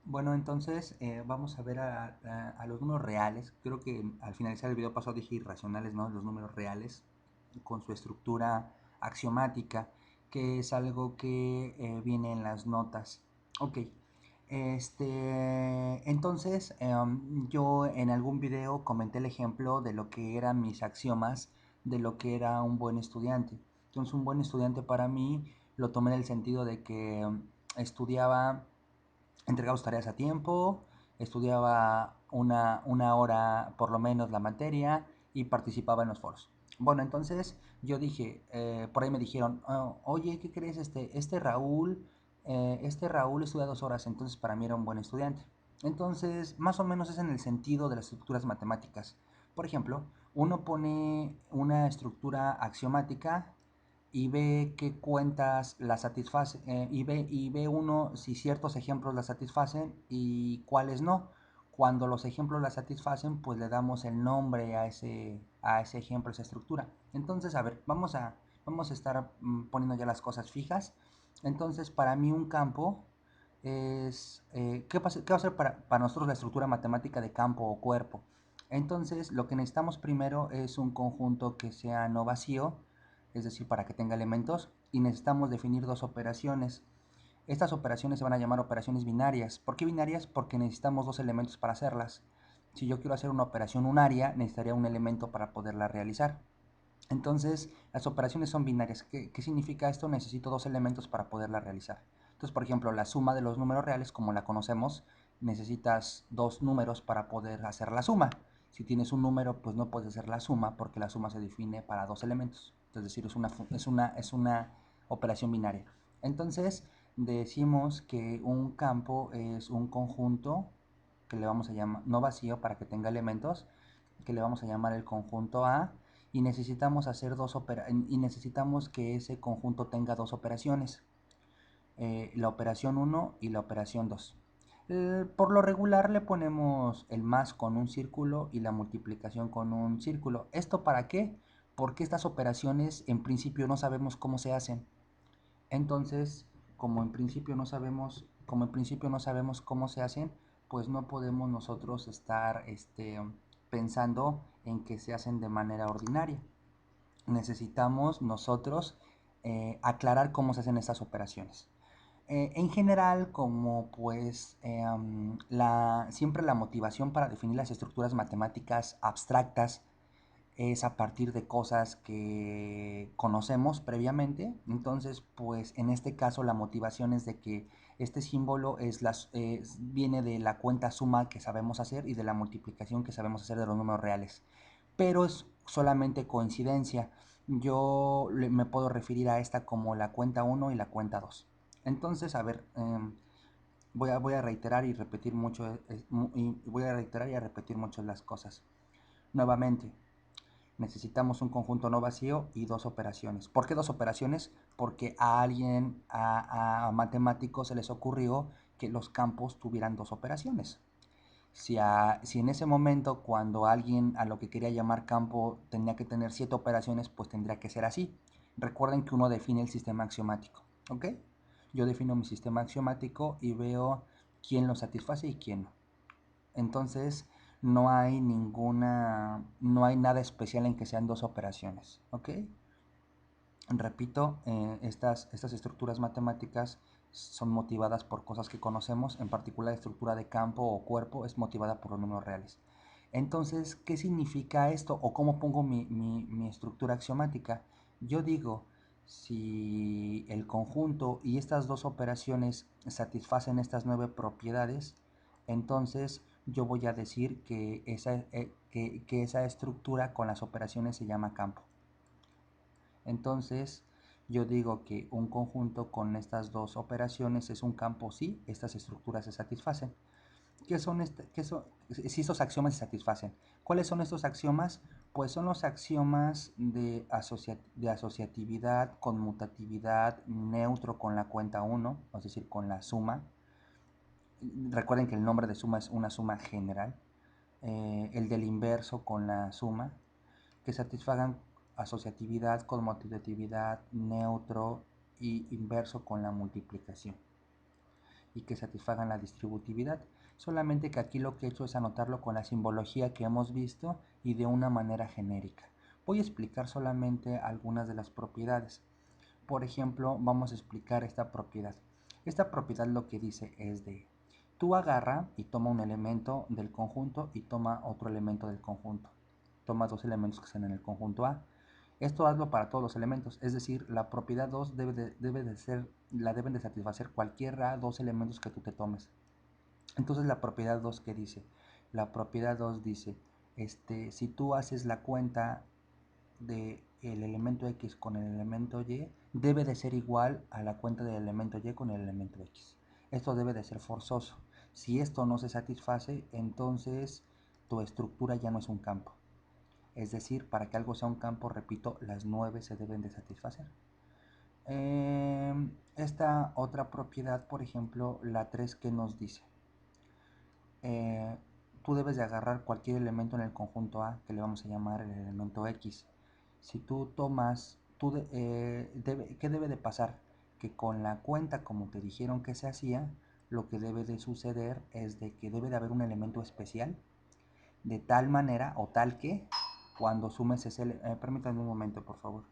Bueno, entonces vamos a ver a los números reales. Creo que al finalizar el video pasado dije irracionales, ¿no? Los números reales con su estructura axiomática, que es algo que viene en las notas. Ok, entonces yo en algún video comenté el ejemplo de lo que eran mis axiomas, de lo que era un buen estudiante. Entonces un buen estudiante para mí lo tomé en el sentido de que estudiaba, entregaba sus tareas a tiempo, estudiaba una hora por lo menos la materia y participaba en los foros. Bueno, entonces yo dije, por ahí me dijeron, "Oh, oye, ¿qué crees? Este Raúl estudia 2 horas, entonces para mí era un buen estudiante. Entonces, más o menos es en el sentido de las estructuras matemáticas. Por ejemplo, uno pone una estructura axiomática y ve qué cuentas la satisfacen, y ve uno si ciertos ejemplos la satisfacen y cuáles no. Cuando los ejemplos la satisfacen, pues le damos el nombre a ese ejemplo, a esa estructura. Entonces, a ver, vamos a estar poniendo ya las cosas fijas. Entonces, para mí un campo es, ¿qué va a ser para nosotros la estructura matemática de campo o cuerpo? Entonces, lo que necesitamos primero es un conjunto que sea no vacío, es decir, para que tenga elementos, y necesitamos definir dos operaciones. Estas operaciones se van a llamar operaciones binarias. ¿Por qué binarias? Porque necesitamos dos elementos para hacerlas. Si yo quiero hacer una operación unaria, necesitaría un elemento para poderla realizar. Entonces, las operaciones son binarias. ¿Qué significa esto? Necesito dos elementos para poderla realizar. Entonces, por ejemplo, la suma de los números reales, como la conocemos, necesitas dos números para poder hacer la suma. Si tienes un número, pues no puedes hacer la suma porque la suma se define para dos elementos. Es decir, es una operación binaria. Entonces, decimos que un campo es un conjunto que le vamos a llamar, no vacío para que tenga elementos, que le vamos a llamar el conjunto A, y necesitamos necesitamos que ese conjunto tenga dos operaciones, la operación 1 y la operación 2. Por lo regular le ponemos el más con un círculo y la multiplicación con un círculo. ¿Esto para qué? Porque estas operaciones en principio no sabemos cómo se hacen. Entonces, como en principio no sabemos cómo se hacen, pues no podemos nosotros estar pensando en que se hacen de manera ordinaria. Necesitamos nosotros aclarar cómo se hacen estas operaciones. En general, como pues siempre la motivación para definir las estructuras matemáticas abstractas es a partir de cosas que conocemos previamente. Entonces, pues en este caso la motivación es de que este símbolo viene de la cuenta suma que sabemos hacer y de la multiplicación que sabemos hacer de los números reales. Pero es solamente coincidencia. Yo me puedo referir a esta como la cuenta 1 y la cuenta 2. Entonces, a ver, voy a reiterar y repetir mucho, voy a reiterar y a repetir mucho las cosas. Nuevamente, necesitamos un conjunto no vacío y dos operaciones. ¿Por qué dos operaciones? Porque a alguien, a matemáticos se les ocurrió que los campos tuvieran dos operaciones. Si en ese momento, cuando alguien a lo que quería llamar campo tenía que tener 7 operaciones, pues tendría que ser así. Recuerden que uno define el sistema axiomático, ¿ok? Yo defino mi sistema axiomático y veo quién lo satisface y quién no. Entonces, no hay nada especial en que sean dos operaciones, ¿ok? Repito, estas estructuras matemáticas son motivadas por cosas que conocemos, en particular la estructura de campo o cuerpo es motivada por los números reales. Entonces, ¿qué significa esto o cómo pongo mi estructura axiomática? Yo digo, si el conjunto y estas dos operaciones satisfacen estas 9 propiedades, entonces yo voy a decir que esa estructura con las operaciones se llama campo. Entonces, yo digo que un conjunto con estas dos operaciones es un campo si estas estructuras se satisfacen. Si estos axiomas se satisfacen? ¿Cuáles son estos axiomas? Pues son los axiomas de asociatividad, conmutatividad, neutro con la cuenta 1, es decir, con la suma. Recuerden que el nombre de suma es una suma general. El del inverso con la suma, que satisfagan asociatividad, conmutatividad, neutro y inverso con la multiplicación. y que satisfagan la distributividad. Solamente que aquí lo que he hecho es anotarlo con la simbología que hemos visto y de una manera genérica. Voy a explicar solamente algunas de las propiedades. Por ejemplo, vamos a explicar esta propiedad. Esta propiedad lo que dice es de, tú agarra y toma un elemento del conjunto y toma otro elemento del conjunto. Toma dos elementos que están en el conjunto A. Esto hazlo para todos los elementos, es decir, la propiedad 2 la deben de satisfacer cualquiera dos elementos que tú te tomes. Entonces la propiedad 2 ¿qué dice? La propiedad 2 dice, si tú haces la cuenta del elemento X con el elemento Y, debe de ser igual a la cuenta del elemento Y con el elemento X. Esto debe de ser forzoso. Si esto no se satisface, entonces tu estructura ya no es un campo. Es decir, para que algo sea un campo, repito, las 9 se deben de satisfacer. Esta otra propiedad, por ejemplo, la 3 que nos dice, tú debes de agarrar cualquier elemento en el conjunto A, que le vamos a llamar el elemento X. Si tú tomas, ¿qué debe de pasar? Que con la cuenta, como te dijeron que se hacía, lo que debe de suceder es de que debe de haber un elemento especial, de tal manera o tal que cuando sumes ese, permítanme un momento por favor.